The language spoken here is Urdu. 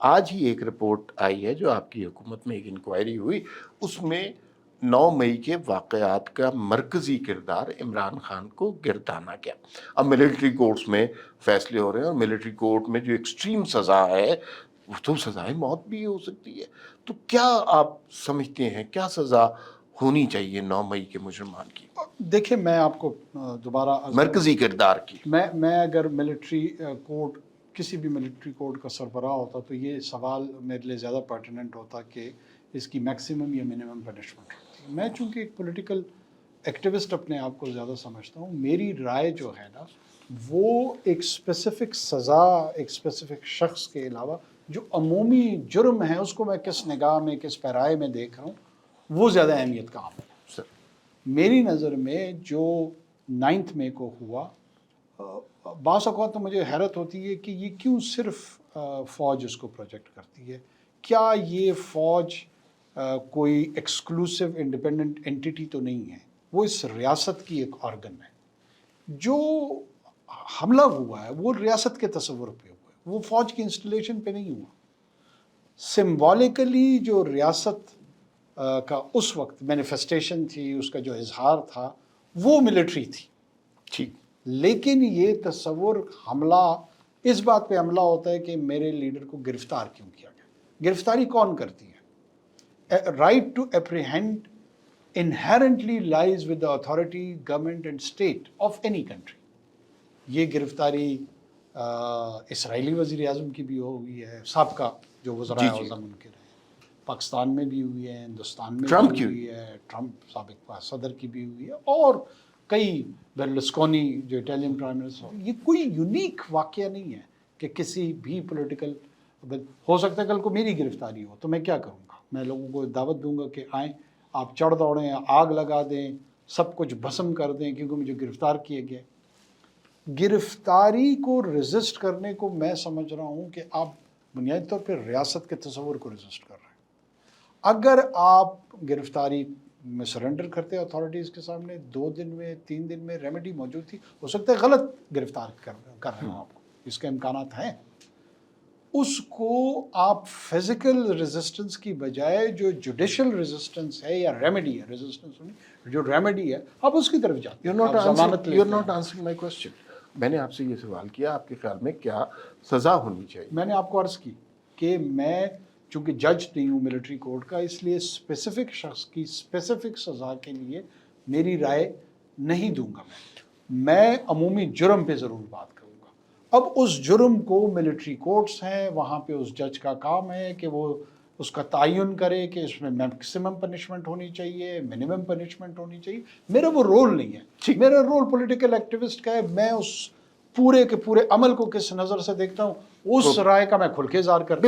آج ہی ایک رپورٹ آئی ہے جو آپ کی حکومت میں ایک انکوائری ہوئی، اس میں 9 مئی کے واقعات کا مرکزی کردار عمران خان کو گردانا گیا۔ اب ملٹری کورٹس میں فیصلے ہو رہے ہیں، اور ملٹری کورٹ میں جو ایکسٹریم سزا ہے وہ تو سزائے موت بھی ہو سکتی ہے۔ تو کیا آپ سمجھتے ہیں کیا سزا ہونی چاہیے 9 مئی کے مجرمان کی؟ دیکھیں میں آپ کو دوبارہ مرکزی کردار کی میں اگر ملٹری کورٹ کسی بھی ملٹری کورٹ کا سربراہ ہوتا تو یہ سوال میرے لیے زیادہ پرٹیننٹ ہوتا کہ اس کی میکسیمم یا منیمم پنشمنٹ ہوتی۔ میں چونکہ ایک پولیٹیکل ایکٹیوسٹ اپنے آپ کو زیادہ سمجھتا ہوں، میری رائے جو ہے نا وہ ایک اسپیسیفک سزا ایک اسپیسیفک شخص کے علاوہ جو عمومی جرم ہے اس کو میں کس نگاہ میں کس پیرائے میں دیکھ رہا ہوں وہ زیادہ اہمیت کا عامل ہے۔ میری نظر میں جو 9 مئی کو ہوا، بعض اوقات تو مجھے حیرت ہوتی ہے کہ یہ کیوں صرف فوج اس کو پروجیکٹ کرتی ہے۔ کیا یہ فوج کوئی ایکسکلوسیو انڈیپینڈنٹ انٹیٹی تو نہیں ہے، وہ اس ریاست کی ایک آرگن ہے۔ جو حملہ ہوا ہے وہ ریاست کے تصور پہ ہوا ہے، وہ فوج کی انسٹالیشن پہ نہیں ہوا۔ سمبولیکلی جو ریاست کا اس وقت مینیفیسٹیشن تھی، اس کا جو اظہار تھا وہ ملٹری تھی، ٹھیک، لیکن یہ تصور حملہ اس بات پہ حملہ ہوتا ہے کہ میرے لیڈر کو گرفتار کیوں کیا گیا۔ گرفتاری کون کرتی ہے؟ Right to apprehend inherently lies with the authority, government and state of any country. یہ گرفتاری اسرائیلی وزیر اعظم کی بھی ہوئی ہے، سابقہ جو وزرائے اعظم ان کے رہے، پاکستان میں بھی ہوئی ہے، ہندوستان میں بھی ہوئی ہے، ٹرمپ سابق صدر کی بھی ہوئی ہے، اور کئی برلسکونی جو اٹالین پرائم منسٹر۔ یہ کوئی یونیک واقعہ نہیں ہے کہ کسی بھی پولیٹیکل، ہو سکتا ہے کل کو میری گرفتاری ہو تو میں کیا کروں گا؟ میں لوگوں کو دعوت دوں گا کہ آئیں، آپ چڑھ دوڑیں، آگ لگا دیں، سب کچھ بھسم کر دیں کیونکہ مجھے گرفتار کیے گئے۔ گرفتاری کو ریزسٹ کرنے کو میں سمجھ رہا ہوں کہ آپ بنیادی طور پہ ریاست کے تصور کو ریزسٹ کر رہے ہیں۔ اگر آپ گرفتاری میں سرنڈر کرتے اتھارٹیز کے سامنے، 2 دن میں 3 دن میں ریمیڈی موجود تھی، ہو سکتا ہے غلط گرفتار کر رہے ہوں آپ کو، اس کے امکانات ہیں۔ اس کو آپ فزیکل ریزسٹنس کی بجائے جو جوڈیشل ریزسٹنس ہے یا ریمیڈی ہے، ریزسٹنس جو ریمیڈی ہے، آپ اس کی طرف جاتے ہیں۔ You're not answering my question. میں نے آپ سے یہ سوال کیا آپ کے خیال میں کیا سزا ہونی چاہیے؟ میں نے آپ کو عرض کی کہ میں چونکہ جج نہیں ہوں ملٹری کورٹ کا، اس لیے اسپیسیفک شخص کی اسپیسیفک سزا کے لیے میری رائے نہیں دوں گا۔ میں عمومی جرم پہ ضرور بات کروں گا۔ اب اس جرم کو ملٹری کورٹس ہیں، وہاں پہ اس جج کا کام ہے کہ وہ اس کا تعین کرے کہ اس میں میکسیمم پنشمنٹ ہونی چاہیے، منیمم پنشمنٹ ہونی چاہیے۔ میرا وہ رول نہیں ہے، میرا رول پولیٹیکل ایکٹیوسٹ کا ہے۔ میں اس پورے کے پورے عمل کو کس نظر سے دیکھتا ہوں اس رائے کا میں کھل کے اظہار کرتا ہوں۔